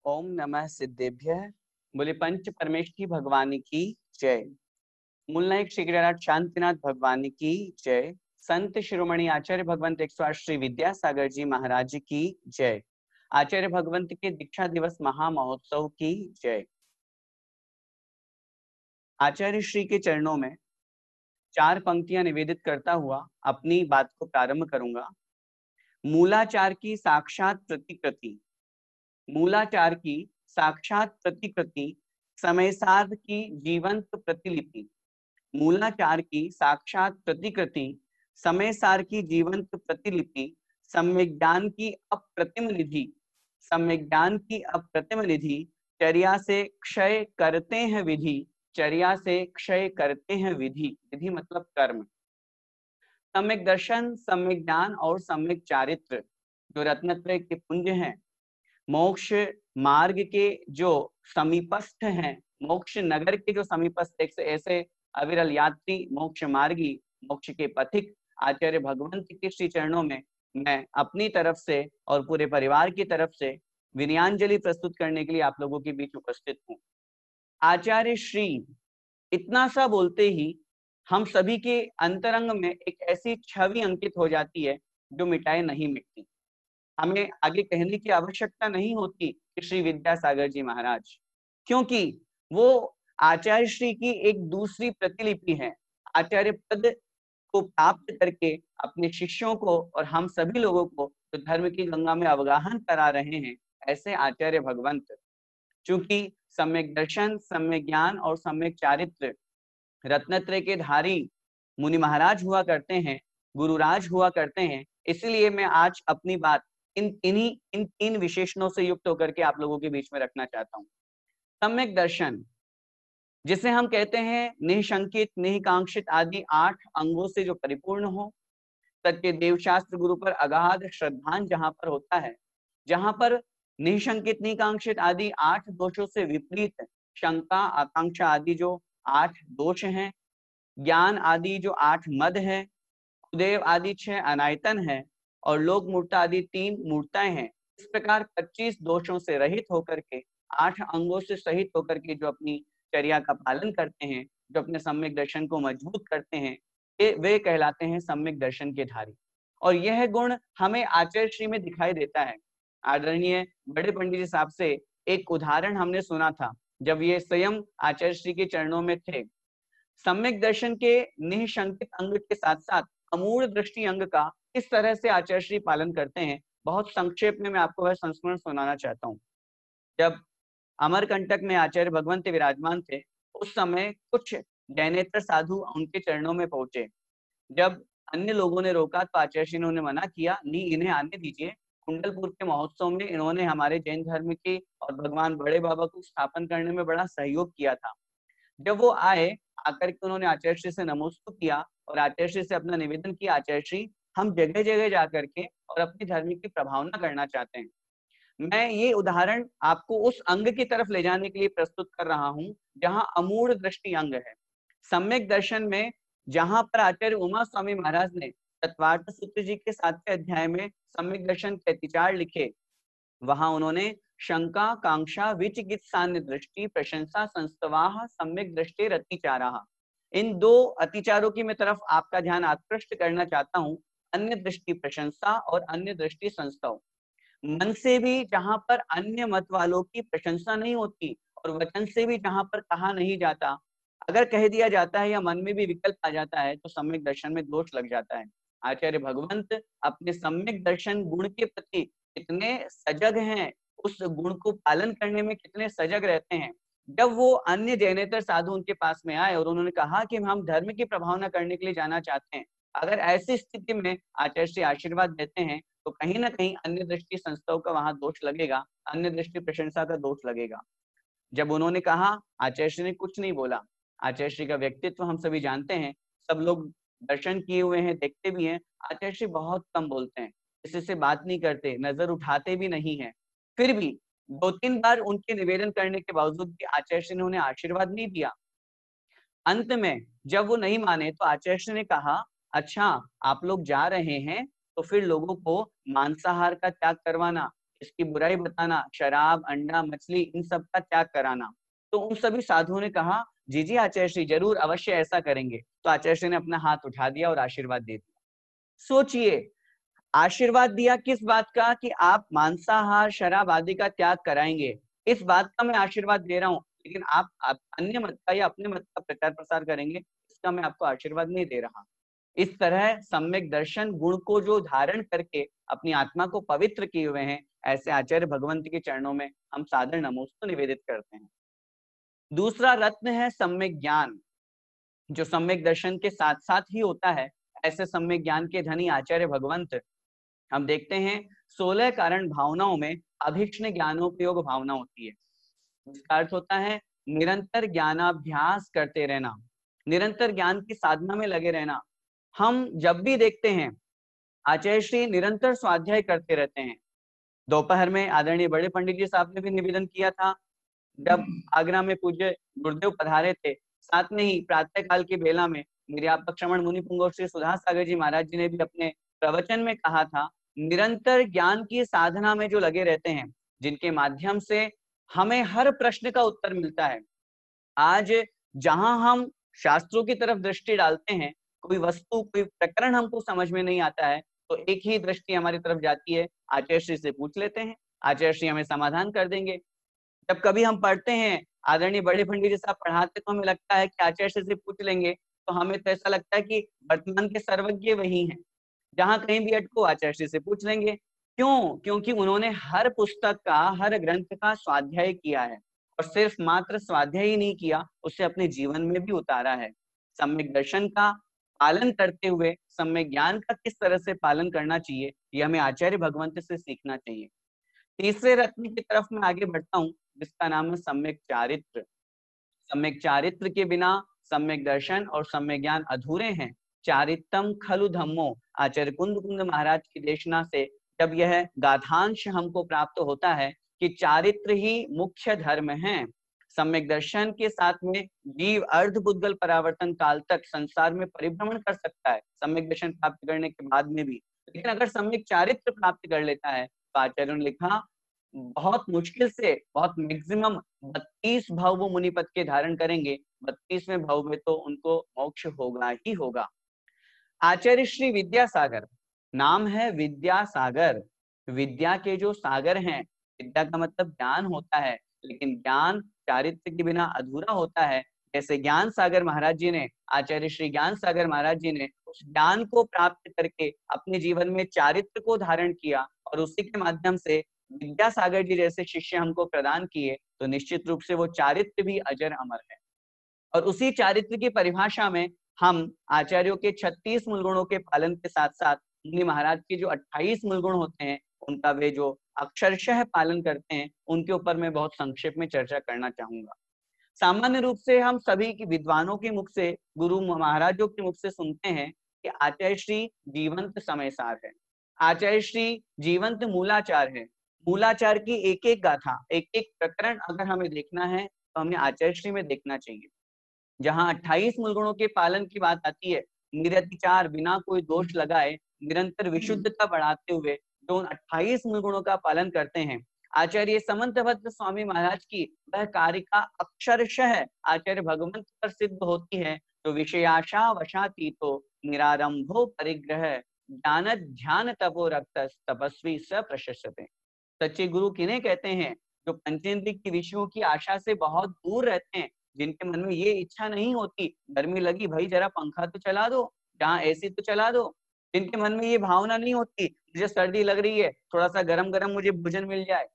ओम नमः सिद्धेभ्यः। बोले पंच परमेष्ठी भगवान की जय। मूल नायक श्री गिरिराज शांतिनाथ भगवान की जय। संत शिरोमणि आचार्य भगवंत 108 श्री विद्यासागर जी महाराज की जय। आचार्य भगवंत के दीक्षा दिवस महामहोत्सव की जय। आचार्य श्री के चरणों में 4 पंक्तियां निवेदित करता हुआ अपनी बात को प्रारंभ करूंगा। मूलाचार की साक्षात प्रतिकृति, मूलाचार की साक्षात प्रतिकृति, समयसाध की जीवंत प्रतिलिपि। मूलाचार की साक्षात प्रतिकृति, समयसार की जीवंत प्रतिलिपि, सम्यक ज्ञान की अप्रतिम निधि, सम्यक ज्ञान की अप्रतिम निधि, चर्या से क्षय करते हैं विधि, चर्या से क्षय करते हैं विधि। विधि मतलब कर्म। सम्यक दर्शन, सम्यक ज्ञान और सम्यक चारित्र जो रत्नत्रय के पुंज हैं, मोक्ष मार्ग के जो समीपस्थ हैं, मोक्ष नगर के जो समीपस्थ ऐसे अविरल यात्री, मोक्ष मार्गी, मोक्ष के पथिक आचार्य भगवंत के श्री चरणों में मैं अपनी तरफ से और पूरे परिवार की तरफ से विनयांजलि प्रस्तुत करने के लिए आप लोगों के बीच उपस्थित हूँ। आचार्य श्री इतना सा बोलते ही हम सभी के अंतरंग में एक ऐसी छवि अंकित हो जाती है जो मिटाए नहीं मिटती। हमें आगे कहने की आवश्यकता नहीं होती कि श्री विद्यासागर जी महाराज, क्योंकि वो आचार्य श्री की एक दूसरी प्रतिलिपि है। आचार्य पद को प्राप्त करके अपने शिष्यों को और हम सभी लोगों को जो धर्म की गंगा में अवगाहन करा रहे हैं, ऐसे आचार्य भगवंत। चूंकि सम्यक दर्शन, सम्यक ज्ञान और सम्यक चारित्र रत्नत्रय के धारी मुनि महाराज हुआ करते हैं, गुरुराज हुआ करते हैं, इसलिए मैं आज अपनी बात इन 3 विशेषणों से युक्त होकर के आप लोगों के बीच में रखना चाहता हूं। सम्यक दर्शन, जिसे हम कहते हैं निःशंकित, निःकांक्षित आदि 8 अंगों से जो परिपूर्ण हो, सत्य देव शास्त्र गुरु पर अगाध श्रद्धान जहां पर होता है, जहां पर निःशंकित, निःकांक्षित आदि 8 दोषों से विपरीत शंका, आकांक्षा आदि जो 8 दोष हैं, ज्ञान आदि जो 8 मद है, कुदेव आदि 6 अनायतन है और लोक मूर्ता आदि 3 मूर्ताएं हैं। इस प्रकार 25 दोषों से रहित होकर के, 8 अंगों से सहित होकर के जो अपनी चर्या का पालन करते हैं, जो अपने सम्यक दर्शन को मजबूत करते हैं, वे कहलाते हैं सम्यक दर्शन के धारी। और यह गुण हमें आचार्य श्री में दिखाई देता है। आदरणीय बड़े पंडित जी साहब से एक उदाहरण हमने सुना था जब ये स्वयं आचार्य श्री के चरणों में थे। सम्यक दर्शन के निःशंकित अंग के साथ साथ अमूढ़ दृष्टि अंग का किस तरह से आचार्य श्री पालन करते हैं, बहुत संक्षेप में मैं आपको वह संस्मरण सुनाना चाहता हूँ। जब अमरकंटक में आचार्य भगवंत विराजमान थे, उस समय कुछ जैनेतर साधु उनके चरणों में पहुंचे। जब अन्य लोगों ने रोका तो आचार्य श्री ने उन्हें मना किया, नहीं इन्हें आने दीजिए। कुंडलपुर के महोत्सव में इन्होंने हमारे जैन धर्म की और भगवान बड़े बाबा को स्थापन करने में बड़ा सहयोग किया था। जब वो आए, आकर के उन्होंने आचार्य श्री से नमोस्तु किया और आचार्य श्री से अपना निवेदन किया, आचार्य श्री हम जगह जगह जाकर के और अपने धर्म की प्रभावना करना चाहते हैं। मैं ये उदाहरण आपको उस अंग की तरफ ले जाने के लिए प्रस्तुत कर रहा हूं जहां अमूढ़ दृष्टि अंग है। सम्यक दर्शन में जहां पर आचार्य उमा स्वामी महाराज ने तत्वार्थ सूत्र जी के 7वें अध्याय में सम्यक दर्शन के अतिचार लिखे, वहां उन्होंने शंका, कांक्षा, विचिकित्सान्य दृष्टि, प्रशंसा, संस्तवाह, सम्यक दृष्टि, अतिचाराः, इन 2 अतिचारों की मैं तरफ आपका ध्यान आकृष्ट करना चाहता हूं। अन्य दृष्टि प्रशंसा और अन्य दृष्टि संस्तव। मन से भी जहां पर अन्य मत वालों की प्रशंसा नहीं होती और वचन से भी जहां पर कहा नहीं जाता, अगर कह दिया जाता है या मन में भी विकल्प आ जाता है तो सम्यक दर्शन में दोष लग जाता है। आचार्य भगवंत अपने सम्यक दर्शन गुण के प्रति कितने सजग हैं, उस गुण को पालन करने में कितने सजग रहते हैं। जब वो अन्य जैनेतर साधु उनके पास में आए और उन्होंने कहा कि हम धर्म की प्रभावना करने के लिए जाना चाहते हैं, अगर ऐसी स्थिति में आचार्य श्री आशीर्वाद देते हैं तो कहीं ना कहीं अन्य दृष्टि संस्थाओं का वहां दोष लगेगा, अन्य दृष्टि प्रशंसा का दोष लगेगा। जब उन्होंने कहा, आचार्य श्री ने कुछ नहीं बोला। आचार्य श्री का व्यक्तित्व हम सभी जानते हैं, सब लोग दर्शन किए हुए हैं, देखते भी हैं। आचार्य श्री बहुत कम बोलते हैं, किसी से बात नहीं करते, नजर उठाते भी नहीं है। फिर भी 2-3 बार उनके निवेदन करने के बावजूद भी आचार्य श्री ने उन्हें आशीर्वाद नहीं दिया। अंत में जब वो नहीं माने तो आचार्य श्री ने कहा, अच्छा आप लोग जा रहे हैं तो फिर लोगों को मांसाहार का त्याग करवाना, इसकी बुराई बताना, शराब, अंडा, मछली, इन सब का त्याग कराना। तो उन सभी साधुओं ने कहा, जी जी आचार्य श्री, जरूर अवश्य ऐसा करेंगे। तो आचार्य श्री ने अपना हाथ उठा दिया और आशीर्वाद दे दिया। सोचिए, आशीर्वाद दिया किस बात का, कि आप मांसाहार, शराब आदि का त्याग कराएंगे, इस बात का मैं आशीर्वाद दे रहा हूँ। लेकिन आप अन्य मत का या अपने मत का प्रचार प्रसार करेंगे, इसका मैं आपको आशीर्वाद नहीं दे रहा। इस तरह सम्यक दर्शन गुण को जो धारण करके अपनी आत्मा को पवित्र किए हुए हैं, ऐसे आचार्य भगवंत के चरणों में हम सादर नमोस्तु निवेदित करते हैं। दूसरा रत्न है सम्यक ज्ञान, जो सम्यक दर्शन के साथ साथ ही होता है। ऐसे सम्यक ज्ञान के धनी आचार्य भगवंत हम देखते हैं 16 कारण भावनाओं में अभीक्ष्ण ज्ञानोपयोग भावना होती है, जिसका अर्थ होता है निरंतर ज्ञानाभ्यास करते रहना, निरंतर ज्ञान की साधना में लगे रहना। हम जब भी देखते हैं आचार्य श्री निरंतर स्वाध्याय करते रहते हैं। दोपहर में आदरणीय बड़े पंडित जी साहब ने भी निवेदन किया था, जब आगरा में पूज्य गुरुदेव पधारे थे। साथ में ही प्रातः काल की बेला में निर्यापक श्रमण मुनि पुंगव श्री सुधा सागर जी महाराज जी ने भी अपने प्रवचन में कहा था, निरंतर ज्ञान की साधना में जो लगे रहते हैं, जिनके माध्यम से हमें हर प्रश्न का उत्तर मिलता है। आज जहां हम शास्त्रों की तरफ दृष्टि डालते हैं, कोई वस्तु, कोई प्रकरण हमको समझ में नहीं आता है, तो एक ही दृष्टि हमारी तरफ जाती है, आचार्य श्री से पूछ लेते हैं, आचार्य श्री हमें समाधान कर देंगे। जब कभी हम पढ़ते हैं, आदरणीय बड़े पंडित जी साहब पढ़ाते, तो हमें लगता है कि आचार्य श्री से पूछ लेंगे, तो हमें तो ऐसा लगता है कि वर्तमान के सर्वज्ञ वही हैं। जहां कहीं भी अटको, आचार्य श्री से पूछ लेंगे। क्यों? क्योंकि उन्होंने हर पुस्तक का, हर ग्रंथ का स्वाध्याय किया है, और सिर्फ मात्र स्वाध्याय ही नहीं किया, उसे अपने जीवन में भी उतारा है। सम्यक दर्शन का पालन करते हुए सम्यक ज्ञान का किस तरह से पालन करना चाहिए, यह हमें आचार्य भगवंत से सीखना चाहिए। तीसरे रत्न की तरफ मैं आगे बढ़ता हूँ, जिसका नाम है सम्यक चारित्र। सम्यक चारित्र के बिना सम्यक दर्शन और सम्यक ज्ञान अधूरे हैं। चारित्रम खलु धम्मो, आचार्य कुंद कुंद महाराज की देशना से जब यह गाथांश हमको प्राप्त होता है कि चारित्र ही मुख्य धर्म है। सम्यक दर्शन के साथ में जीव अर्ध बुद्धगल परावर्तन काल तक संसार में परिभ्रमण कर सकता है, सम्यक दर्शन प्राप्त करने के बाद में भी। लेकिन अगर सम्यक चारित्र प्राप्त कर लेता है, तो आचार्यों ने लिखा, बहुत मुश्किल से, बहुत मैक्सिमम 32 भाव वो मुनिपद के धारण करेंगे, 32वें भाव में तो उनको मोक्ष होगा ही होगा। आचार्य श्री विद्यासागर, नाम है विद्यासागर, विद्या के जो सागर हैं, विद्या का मतलब ज्ञान होता है, लेकिन ज्ञान चारित्र के बिना अधूरा होता है। जैसे ज्ञान सागर महाराज जी ने, आचार्य श्री ज्ञान सागर महाराज जी ने उस ज्ञान को प्राप्त करके अपने जीवन में चारित्र को धारण किया, और उसी के माध्यम से विद्यासागर जी जैसे शिष्य हमको प्रदान किए, तो निश्चित रूप से वो चारित्र भी अजर अमर है। और उसी चारित्र की परिभाषा में हम आचार्यों के 36 मूल गुणों के पालन के साथ साथ मुनि महाराज के जो 28 मूल गुण होते हैं, उनका वे जो अक्षरशः पालन करते हैं, उनके ऊपर मैं बहुत संक्षेप में चर्चा करना चाहूंगा। सामान्य रूप से हम सभी की विद्वानों के मुख से, गुरु महाराजों के मुख से सुनते हैं कि आचार्य श्री जीवंत समय सार है, आचार्य श्री जीवंत मूलाचार है। मूलाचार की एक एक गाथा, एक एक प्रकरण अगर हमें देखना है, तो हमें आचार्य श्री में देखना चाहिए। जहां 28 मूल गुणों के पालन की बात आती है, निरतिचार, बिना कोई दोष लगाए, निरंतर विशुद्धता बढ़ाते हुए जो उन 28 मूल गुणों का पालन करते हैं, आचार्य समंतभद्र स्वामी महाराज की वह कारिका अक्षरशः आचार्य भगवंत पर सिद्ध होती है, तो विषयाशा वशातीतो निरारंभो परिग्रह ज्ञान ध्यान तपो रक्त तपस्वी स प्रशस्यते। सच्चे गुरु किन्हें कहते हैं? जो पंचेंद्रिय की विषयों की आशा से बहुत दूर रहते हैं, जिनके मन में ये इच्छा नहीं होती, गर्मी लगी भाई जरा पंखा तो चला दो, जहाँ एसी तो चला दो। जिनके मन में ये भावना नहीं होती, मुझे सर्दी लग रही है, थोड़ा सा गरम गरम मुझे भोजन मिल जाए।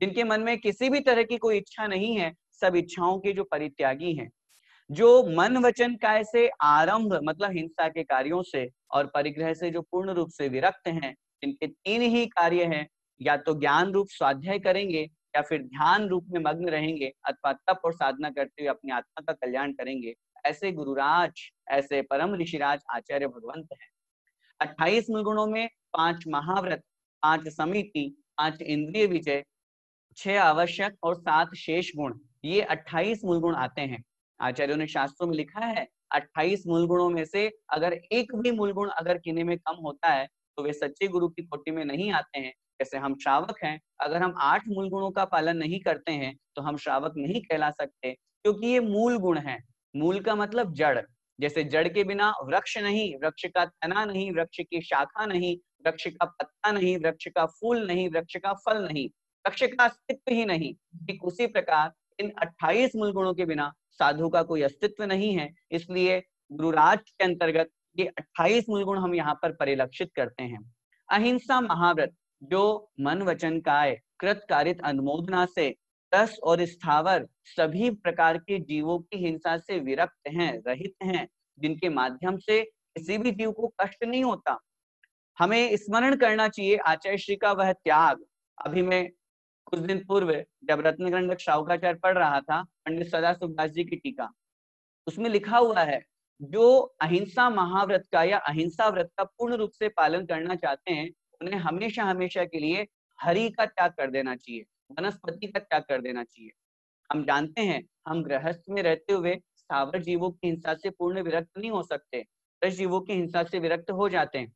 जिनके मन में किसी भी तरह की कोई इच्छा नहीं है, सब इच्छाओं के जो परित्यागी हैं, जो मन वचन काय से आरंभ मतलब हिंसा के कार्यों से, और परिग्रह से जो पूर्ण रूप से विरक्त हैं, जिनके तीन ही कार्य हैं, या तो ज्ञान रूप स्वाध्याय करेंगे, या फिर ध्यान रूप में मग्न रहेंगे, अथवा तप और साधना करते हुए अपनी आत्मा का कल्याण करेंगे, ऐसे गुरुराज, ऐसे परम ऋषिराज आचार्य भगवंत हैं। 28 मूल गुणों में 5 महाव्रत, 5 समिति, 5 इंद्रिय विजय, 6 आवश्यक और 7 शेष गुण, ये 28 मूल गुण आते हैं। आचार्यों ने शास्त्रों में लिखा है, 28 मूल गुणों में से अगर एक भी मूल गुण अगर किन्हीं में कम होता है, तो वे सच्चे गुरु की कोटि में नहीं आते हैं। जैसे हम श्रावक हैं, अगर हम 8 मूल गुणों का पालन नहीं करते हैं तो हम श्रावक नहीं कहला सकते, क्योंकि ये मूल गुण है। मूल का मतलब जड़, जैसे जड़ के बिना वृक्ष नहीं, वृक्ष का तना नहीं, वृक्ष की शाखा नहीं, वृक्ष का पत्ता नहीं, वृक्ष का फूल नहीं, वृक्ष का फल नहीं, वृक्ष का अस्तित्व ही नहीं। ठीक उसी प्रकार इन 28 मूल गुणों के बिना साधु का कोई अस्तित्व नहीं है। इसलिए गुरुराज के अंतर्गत ये 28 मूल गुण हम यहाँ पर परिलक्षित करते हैं। अहिंसा महाव्रत जो मन वचन काय कृत कारित अनुमोदना से रस और स्थावर सभी प्रकार के जीवों की हिंसा से विरक्त हैं, रहित हैं, जिनके माध्यम से किसी भी जीव को कष्ट नहीं होता। हमें स्मरण करना चाहिए आचार्य श्री का वह त्याग। अभी मैं कुछ दिन पूर्व जब रत्नगंडक शाहुकाचार्य पढ़ रहा था पंडित सदाशिवदास जी की टीका, उसमें लिखा हुआ है जो अहिंसा महाव्रत का या अहिंसा व्रत का पूर्ण रूप से पालन करना चाहते हैं उन्हें हमेशा हमेशा के लिए हरि का त्याग कर देना चाहिए, वनस्पति का त्याग कर देना चाहिए। हम जानते हैं हम गृहस्थ में रहते हुए स्थावर जीवों की हिंसा से पूर्ण विरक्त नहीं हो सकते, रस जीवों की हिंसा से विरक्त हो जाते हैं,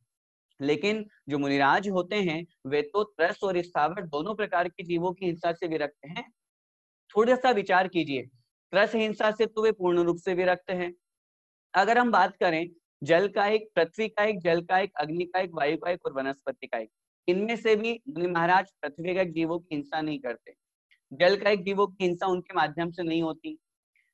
लेकिन जो मुनिराज होते हैं वे तो त्रस और स्थावर दोनों प्रकार के जीवों की हिंसा से विरक्त हैं। थोड़ा सा विचार कीजिए, त्रस हिंसा से तो वे पूर्ण रूप से विरक्त हैं। अगर हम बात करें जल का एक, पृथ्वी का एक, जल का एक, अग्नि का एक, वायु का एक और वनस्पति का एक, इनमें से भी मुनि महाराज पृथ्वी का एक जीवों की हिंसा नहीं करते, जल का एक जीवों की हिंसा उनके माध्यम से नहीं होती,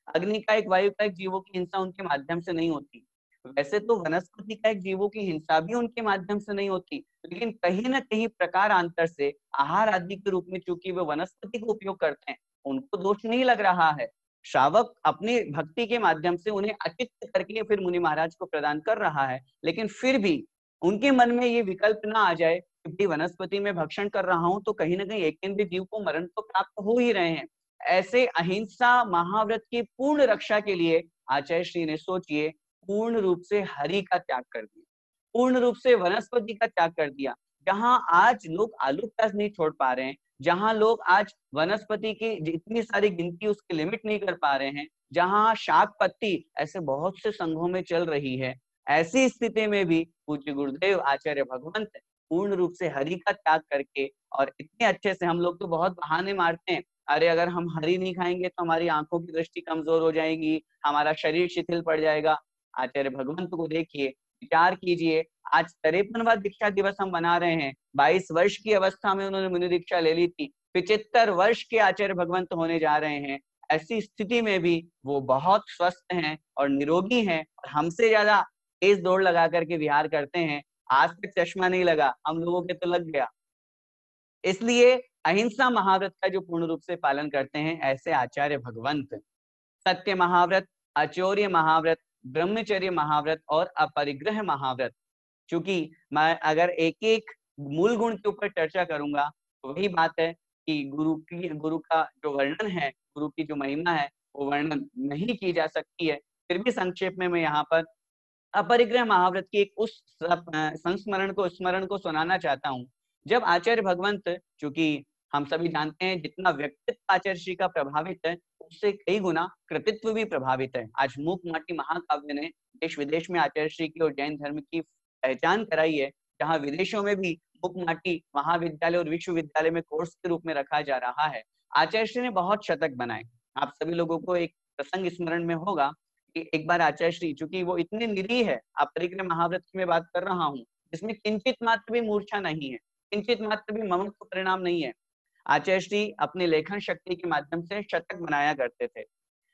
अग्नि का एक, वायु का एक जीवों की हिंसा उनके माध्यम से नहीं होती। वैसे तो वनस्पति का एक जीवों की हिंसा भी उनके माध्यम से नहीं होती, लेकिन कहीं ना कहीं प्रकारांतर से आहार आदि के रूप में चूंकि वे वनस्पति को उपयोग करते हैं उनको दोष नहीं लग रहा है। श्रावक अपनी भक्ति के माध्यम से उन्हें अचित्त करके फिर मुनि महाराज को प्रदान कर रहा है, लेकिन फिर भी उनके मन में ये विकल्प ना आ जाए कि वनस्पति में भक्षण कर रहा हूं तो कहीं ना कहीं एक केंद्रीय जीव को मरण तो प्राप्त हो ही रहे हैं। ऐसे अहिंसा महाव्रत की पूर्ण रक्षा के लिए आचार्य श्री ने सोचिए पूर्ण रूप से हरि का त्याग कर दिया, पूर्ण रूप से वनस्पति का त्याग कर दिया। जहां आज लोग आलू प्याज नहीं छोड़ पा रहे हैं, जहां लोग आज वनस्पति की इतनी सारी गिनती उसकी लिमिट नहीं कर पा रहे हैं, जहां शाक पत्ती ऐसे बहुत से संघों में चल रही है, ऐसी स्थिति में भी पूज्य गुरुदेव आचार्य भगवंत पूर्ण रूप से हरि का त्याग करके, और इतने अच्छे से, हम लोग तो बहुत बहाने मारते हैं, अरे अगर हम हरी नहीं खाएंगे तो हमारी आंखों की दृष्टि कमजोर हो जाएगी, हमारा शरीर शिथिल पड़ जाएगा। आचार्य भगवंत को देखिए, विचार कीजिए, आज 53वां दीक्षा दिवस हम मना रहे हैं। 22 वर्ष की अवस्था में उन्होंने मुनि दीक्षा ले ली थी, 75 वर्ष के आचार्य भगवंत होने जा रहे हैं। ऐसी स्थिति में भी वो बहुत स्वस्थ हैं और निरोगी हैं, और हमसे ज्यादा तेज दौड़ लगा करके विहार करते हैं। आज तक चश्मा नहीं लगा, हम लोगों के तो लग गया। इसलिए अहिंसा महाव्रत का जो पूर्ण रूप से पालन करते हैं ऐसे आचार्य भगवंत, सत्य महाव्रत, आचौर्य महाव्रत, ब्रह्मचर्य महाव्रत और अपरिग्रह महाव्रत, क्योंकि मैं अगर एक एक मूल गुण के ऊपर चर्चा करूंगा तो वही बात है कि गुरु का जो वर्णन है, गुरु की जो महिमा है वो वर्णन नहीं की जा सकती है। फिर भी संक्षेप में मैं यहाँ पर अपरिग्रह महाव्रत की एक उस संस्मरण को, स्मरण को सुनाना चाहता हूँ। जब आचार्य भगवंत, चूंकि हम सभी जानते हैं जितना व्यक्तित्व आचार्य श्री का प्रभावित है उससे कई गुना कृतित्व भी प्रभावित है। आज मूक माटी महाकाव्य ने देश विदेश में आचार्य श्री की और जैन धर्म की पहचान कराई है, जहाँ विदेशों में भी मूक माटी महाविद्यालय और विश्वविद्यालय में कोर्स के रूप में रखा जा रहा है। आचार्य श्री ने बहुत शतक बनाए। आप सभी लोगों को एक प्रसंग स्मरण में होगा कि एक बार आचार्य श्री, चूंकि वो इतने निरीह है, अपरिग्रह महाव्रत की मैं बात कर रहा हूँ जिसमें किंचित मात्र भी मूर्छा नहीं है, किंचित मात्र भी ममत्व परिणाम नहीं है, आचार्य श्री अपने लेखन शक्ति के माध्यम से शतक बनाया करते थे।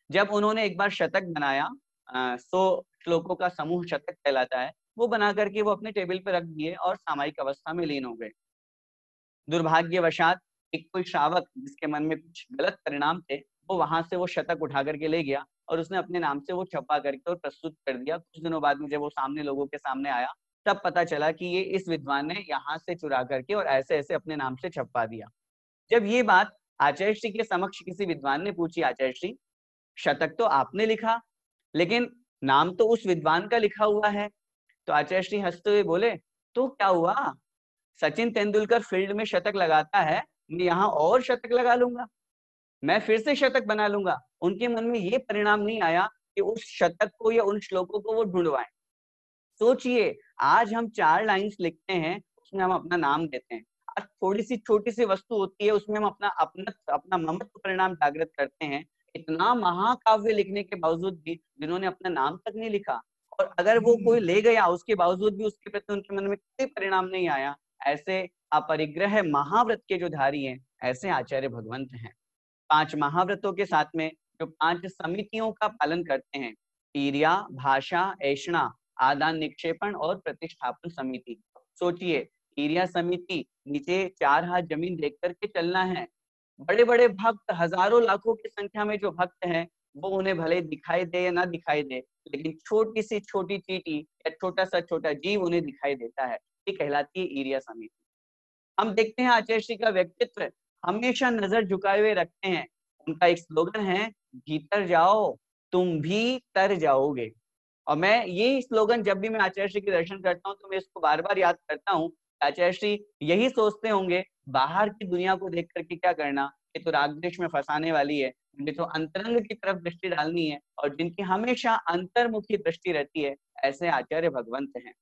जब उन्होंने एक बार शतक बनाया, 100 श्लोकों का समूह शतक कहलाता है, वो बना करके वो अपने टेबल पे रख दिए और सामायिक अवस्था में लीन हो गए। दुर्भाग्यवशात एक कोई श्रावक जिसके मन में कुछ गलत परिणाम थे, वो वहां से वो शतक उठा करके ले गया और उसने अपने नाम से वो छपा करके और प्रस्तुत कर दिया। कुछ दिनों बाद में जब वो सामने लोगों के सामने आया तब पता चला कि ये इस विद्वान ने यहाँ से चुरा करके और ऐसे ऐसे अपने नाम से छपवा दिया। जब ये बात आचार्य श्री के समक्ष किसी विद्वान ने पूछी, आचार्य श्री शतक तो आपने लिखा लेकिन नाम तो उस विद्वान का लिखा हुआ है, तो आचार्य श्री हंसते हुए बोले तो क्या हुआ, सचिन तेंदुलकर फील्ड में शतक लगाता है, मैं यहाँ और शतक लगा लूंगा, मैं फिर से शतक बना लूंगा। उनके मन में ये परिणाम नहीं आया कि उस शतक को या उन श्लोकों को वो ढूंढवाएं। सोचिए, आज हम 4 लाइन्स लिखते हैं उसमें हम अपना नाम देते हैं, आज थोड़ी सी छोटी सी वस्तु होती है, उसमें हम अपना अपना अपना ममत्व परिणाम जागृत करते हैं। इतना महाकाव्य लिखने के बावजूद भी जिन्होंने अपना नाम तक नहीं लिखा, और अगर वो कोई ले गया उसके बावजूद भी उसके प्रति उनके मन में कोई परिणाम नहीं आया, ऐसे अपरिग्रह महाव्रत के जो धारी हैं, ऐसे आचार्य भगवंत हैं। 5 महाव्रतों के साथ में जो 5 समितियों का पालन करते हैं, ईर्या, भाषा, ऐषणा, आदान निक्षेपण और प्रतिष्ठापन समिति। सोचिए, ईर्या समिति, नीचे 4 हाथ जमीन देख करके चलना है। बड़े बड़े भक्त, हजारों लाखों की संख्या में जो भक्त हैं, वो उन्हें भले दिखाई दे या ना दिखाई दे, लेकिन छोटी सी छोटी चींटी या छोटा सा छोटा जीव उन्हें दिखाई देता है, ये कहलाती है ईर्या समिति। हम देखते हैं आचार्य श्री का व्यक्तित्व हमेशा नजर झुकाए हुए रखते हैं। उनका एक स्लोगन है, भीतर जाओ तुम भी तर जाओगे। और मैं ये स्लोगन जब भी मैं आचार्य श्री के दर्शन करता हूँ तो मैं इसको बार बार याद करता हूँ। आचार्य श्री यही सोचते होंगे, बाहर की दुनिया को देख करके क्या करना, ये तो रागद्वेष में फंसाने वाली है, मुझे तो अंतरंग की तरफ दृष्टि डालनी है। और जिनकी हमेशा अंतर्मुखी दृष्टि रहती है, ऐसे आचार्य भगवंत हैं।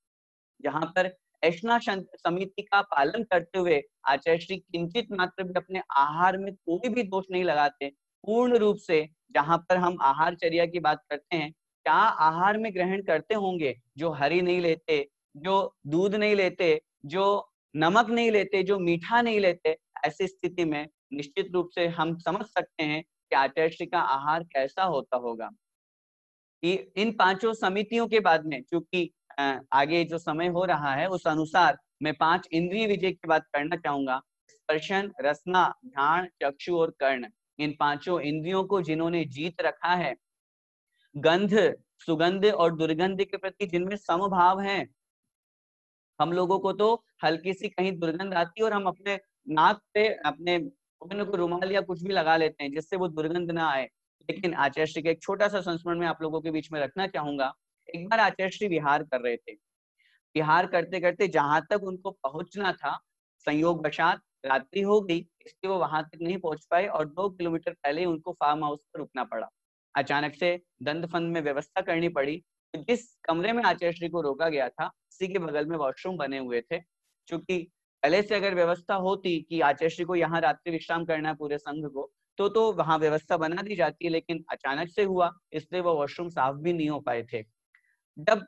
जहां पर ऐषणा समिति का पालन करते हुए आचार्य श्री किंचित मात्र भी अपने आहार में कोई भी दोष नहीं लगाते। पूर्ण रूप से, जहां पर हम आहारचर्या की बात करते हैं, क्या आहार में ग्रहण करते होंगे, जो हरी नहीं लेते, जो दूध नहीं लेते, जो नमक नहीं लेते, जो मीठा नहीं लेते, ऐसी स्थिति में निश्चित रूप से हम समझ सकते हैं कि आचार्य श्री का आहार कैसा होता होगा। इन 5 समितियों के बाद में, चूंकि आगे जो समय हो रहा है उस अनुसार मैं 5 इंद्रिय विजय की बात करना चाहूंगा। स्पर्शन, रसना, घ्राण, चक्षु और कर्ण, इन 5 इंद्रियों को जिन्होंने जीत रखा है, गंध, सुगंध और दुर्गंध के प्रति जिनमें समभाव है। हम लोगों को तो हल्की सी कहीं दुर्गंध आती है और हम अपने नाक पे अपने को रुमाल या कुछ भी लगा लेते हैं जिससे वो दुर्गंध ना आए। लेकिन आचार्य श्री का एक छोटा सा संस्मरण में आप लोगों के बीच में रखना चाहूंगा। एक बार आचार्य श्री विहार कर रहे थे। विहार करते करते जहां तक उनको पहुंचना था, संयोग वशात रात्रि हो गई, इसलिए वो वहां तक नहीं पहुंच पाए और 2 किलोमीटर पहले ही उनको फार्म हाउस पर रुकना पड़ा। अचानक से दंड फंद में व्यवस्था करनी पड़ी। तो जिस कमरे में आचार्य श्री को रोका गया था, उसी के बगल में वॉशरूम बने हुए थे। क्योंकि पहले से अगर व्यवस्था होती कि आचार्य श्री को यहाँ रात्रि विश्राम करना है पूरे संघ को, तो वहां व्यवस्था बना दी जाती है, लेकिन अचानक से हुआ, इसलिए वो वॉशरूम साफ भी नहीं हो पाए थे। जब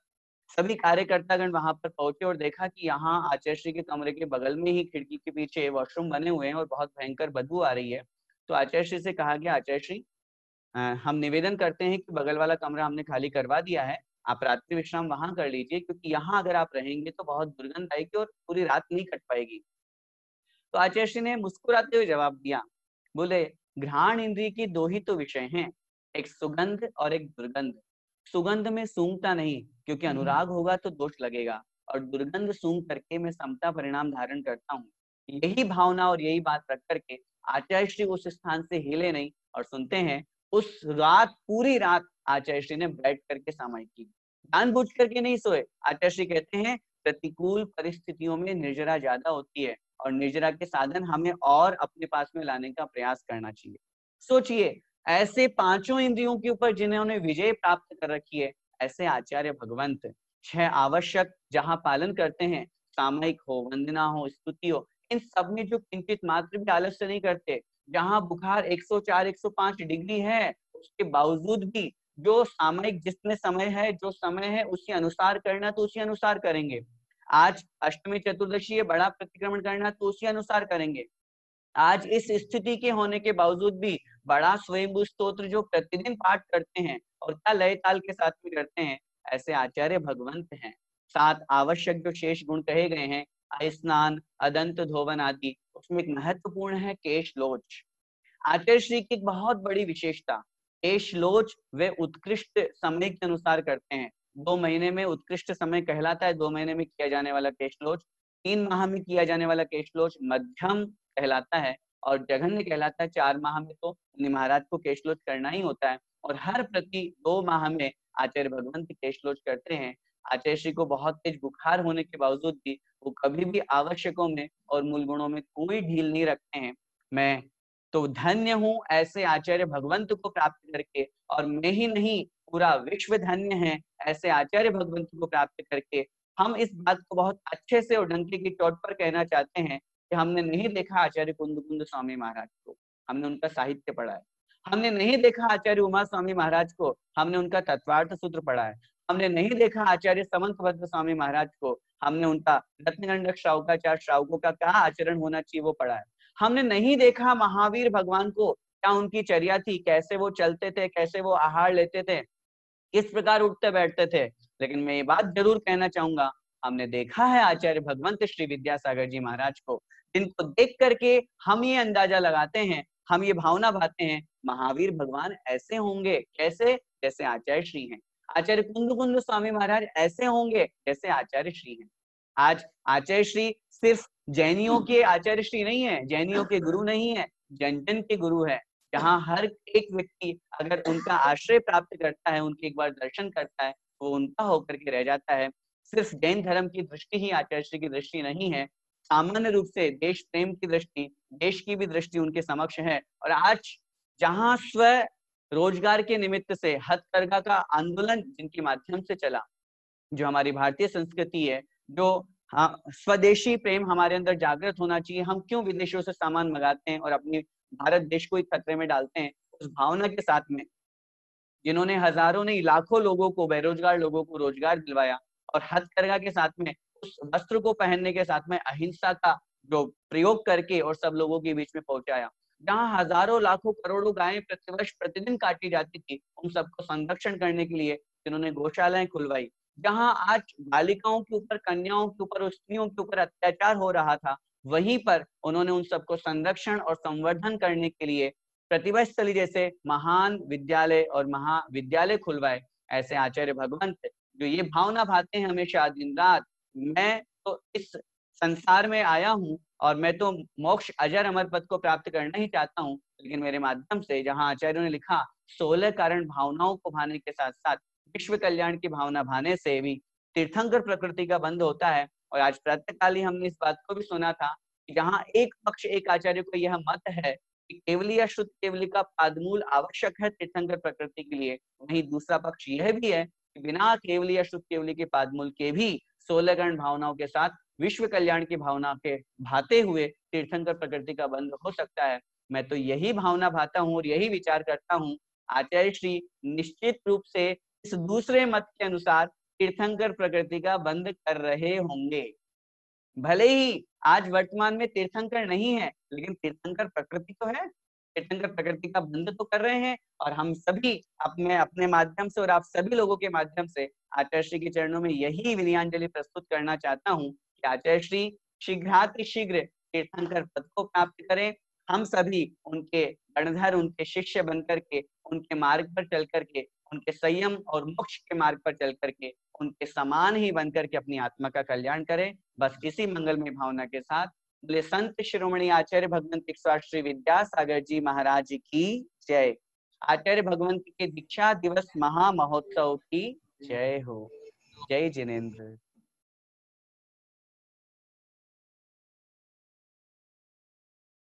सभी कार्यकर्तागण वहां पर पहुंचे और देखा कि यहाँ आचार्य श्री के कमरे के बगल में ही खिड़की के पीछे वॉशरूम बने हुए हैं और बहुत भयंकर बदबू आ रही है, तो आचार्य श्री से कहा गया, आचार्य श्री हम निवेदन करते हैं कि बगल वाला कमरा हमने खाली करवा दिया है, आप रात्रि विश्राम वहां कर लीजिए, क्योंकि यहाँ अगर आप रहेंगे तो बहुत दुर्गंध आएगी और पूरी रात नहीं कट पाएगी। तो आचार्य श्री ने मुस्कुराते हुए जवाब दिया, बोले, घ्राण इंद्रिय की 2 ही तो विषय हैं, एक सुगंध और एक दुर्गंध। सुगंध में सूंघता नहीं, क्योंकि अनुराग होगा तो दोष लगेगा, और दुर्गंध सूंघ करके मैं समता परिणाम धारण करता हूँ। यही भावना और यही बात रख करके आचार्य श्री उस स्थान से हिले नहीं। और सुनते हैं, उस रात, पूरी रात आचार्य श्री ने बैठ करके सामायिक की, जानबूझ करके नहीं सोए। आचार्य श्री कहते हैं, प्रतिकूल परिस्थितियों में निर्जरा ज्यादा होती है और निर्जरा के साधन हमें और अपने पास में लाने का प्रयास करना चाहिए। सोचिए, ऐसे 5 इंद्रियों के ऊपर जिन्होंने विजय प्राप्त कर रखी है, ऐसे आचार्य भगवंत 6 आवश्यक जहां पालन करते हैं, सामयिक हो, वंदना हो, स्तुति हो, इन सब में जो किंचित मात्र भी आलस्य नहीं करते। जहां बुखार 104 105 डिग्री है, उसके बावजूद भी जो सामयिक जितने समय है, जो समय है उसी अनुसार करना तो उसी अनुसार करेंगे। आज अष्टमी चतुर्दशी है, बड़ा प्रतिक्रमण करना तो उसी अनुसार करेंगे। आज इस स्थिति के होने के बावजूद भी बड़ा स्वयंभू स्तोत्र जो प्रतिदिन पाठ करते हैं और क्या लय ताल के साथ में करते हैं, ऐसे आचार्य भगवंत हैं। 7 आवश्यक जो शेष गुण कहे गए हैं, स्नान, अदंत धोवन आदि, उसमें एक महत्वपूर्ण है केश लोच। आचार्य श्री की एक बहुत बड़ी विशेषता, केश लोच वे उत्कृष्ट समय के अनुसार करते हैं। 2 महीने में उत्कृष्ट समय कहलाता है 2 महीने में किया जाने वाला केश लोच। 3 माह में किया जाने वाला केश लोच मध्यम कहलाता है और जघन्य कहलाता है। 4 माह में तो महाराज को केश लोच करना ही होता है और हर प्रति 2 माह में आचार्य भगवंत केश लोच करते हैं। आचार्य श्री को बहुत तेज बुखार होने के बावजूद भी वो कभी भी आवश्यकों में और मूल गुणों में कोई ढील नहीं रखते हैं। मैं तो धन्य हूँ ऐसे आचार्य भगवंत को प्राप्त करके, और मैं ही नहीं पूरा विश्व धन्य है ऐसे आचार्य भगवंत को प्राप्त करके। हम इस बात को बहुत अच्छे से और डंके की चोट पर कहना चाहते हैं कि कि हमने नहीं देखा आचार्य कुंद स्वामी महाराज को, हमने उनका साहित्य पढ़ा है। हमने नहीं देखा आचार्य उमा स्वामी महाराज को, हमने उनका तत्वार्थ सूत्र पढ़ा है। हमने नहीं देखा आचार्य समंत भद्र स्वामी महाराज को, हमने उनका रत्नगंडक श्रावकाचार्य श्रावकों का क्या आचरण होना चाहिए वो पढ़ा है। हमने नहीं देखा महावीर भगवान को, क्या उनकी चर्या थी, कैसे वो चलते थे, कैसे वो आहार लेते थे, किस प्रकार उठते बैठते थे। लेकिन मैं ये बात जरूर कहना चाहूंगा, हमने देखा है आचार्य भगवंत श्री विद्यासागर जी महाराज को, जिनको देख करके हम ये अंदाजा लगाते हैं, हम ये भावना भाते हैं महावीर भगवान ऐसे होंगे, कैसे, जैसे आचार्य श्री हैं। आचार्य कुंद स्वामी महाराज ऐसे होंगे जैसे आचार्य श्री हैं। आज आचार्य श्री सिर्फ जैनियों के आचार्य श्री नहीं है, जैनियों के गुरु नहीं है, जन जन के गुरु है, जहाँ हर एक व्यक्ति अगर उनका आश्रय प्राप्त करता है, उनके एक बार दर्शन करता है, वो उनका होकर के रह जाता है। सिर्फ जैन धर्म की दृष्टि ही आचार्य श्री की दृष्टि नहीं है, सामान्य रूप से देश प्रेम की दृष्टि, देश की भी दृष्टि उनके समक्ष है। और आज जहाँ स्व रोजगार के निमित्त से हथकरघा का आंदोलन जिनके माध्यम से चला, जो हमारी भारतीय संस्कृति है, जो हाँ स्वदेशी प्रेम हमारे अंदर जागृत होना चाहिए, हम क्यों विदेशों से सामान मंगाते हैं और अपनी भारत देश को ही खतरे में डालते हैं, उस भावना के साथ में जिन्होंने हजारों नहीं लाखों लोगों को, बेरोजगार लोगों को रोजगार दिलवाया, और हथकरघा के साथ में उस वस्त्र को पहनने के साथ में अहिंसा का जो प्रयोग करके और सब लोगों के बीच में पहुंचाया, जहाँ हजारों लाखों करोड़ों गायें प्रतिवर्ष प्रतिदिन काटी जाती थी, उन सबको संरक्षण करने के लिए जिन्होंने गौशालाएं खुलवाई, जहाँ आज बालिकाओं के ऊपर, कन्याओं के ऊपर और स्त्रियों के ऊपर अत्याचार हो रहा था, वहीं पर उन्होंने उन सबको संरक्षण और संवर्धन करने के लिए प्रतिभा स्थली जैसे महान विद्यालय और महाविद्यालय खुलवाए। ऐसे आचार्य भगवंत जो ये भावना भाते हैं हमेशा दिन रात, मैं तो इस संसार में आया हूँ और मैं तो मोक्ष अजर अमर पद को प्राप्त करना ही चाहता हूँ, लेकिन मेरे माध्यम से, जहाँ आचार्यों ने लिखा 16 कारण भावनाओं को भाने के साथ साथ विश्व कल्याण की भावना भाने से भी तीर्थंकर प्रकृति का बंध होता है। और आज प्रातःकाल ही हमने इस बात को भी सुना था कि जहाँ एक पक्ष, एक आचार्य को यह मत है कि केवली या शुद्ध केवली का पादमूल आवश्यक है तीर्थंकर प्रकृति के लिए, वहीं दूसरा पक्ष यह भी है कि बिना केवली या शुद्ध केवली के पादमूल के भी 16 गण भावनाओं के साथ विश्व कल्याण की भावना के भाते हुए तीर्थंकर प्रकृति का बंध हो सकता है। मैं तो यही भावना भाता हूँ और यही विचार करता हूँ, आचार्य श्री निश्चित रूप से इस दूसरे मत के अनुसार तीर्थंकर प्रकृति का बंध कर रहे होंगे। भले ही आज वर्तमान में तीर्थंकर नहीं है, लेकिन तीर्थंकर प्रकृति तो है, तीर्थंकर प्रकृति का बंध तो कर रहे हैं। और हम सभी अपने माध्यम से और आप सभी लोगों के माध्यम से आचार्य श्री के चरणों में यही विनयांजलि प्रस्तुत करना चाहता हूँ कि आचार्य श्री शीघ्रातिशीघ्र तीर्थंकर पद को प्राप्त करें। हम सभी उनके गणधर, उनके शिष्य बन करके, उनके मार्ग पर चल करके, उनके संयम और मोक्ष के मार्ग पर चल करके, उनके समान ही बनकर के अपनी आत्मा का कल्याण करें। बस इसी मंगलमय भावना के साथ बोले संत शिरोमणि आचार्य भगवंत श्री विद्यासागर जी महाराज की जय। आचार्य भगवंत के दीक्षा दिवस महामहोत्सव की जय हो। जय जिनेन्द्र।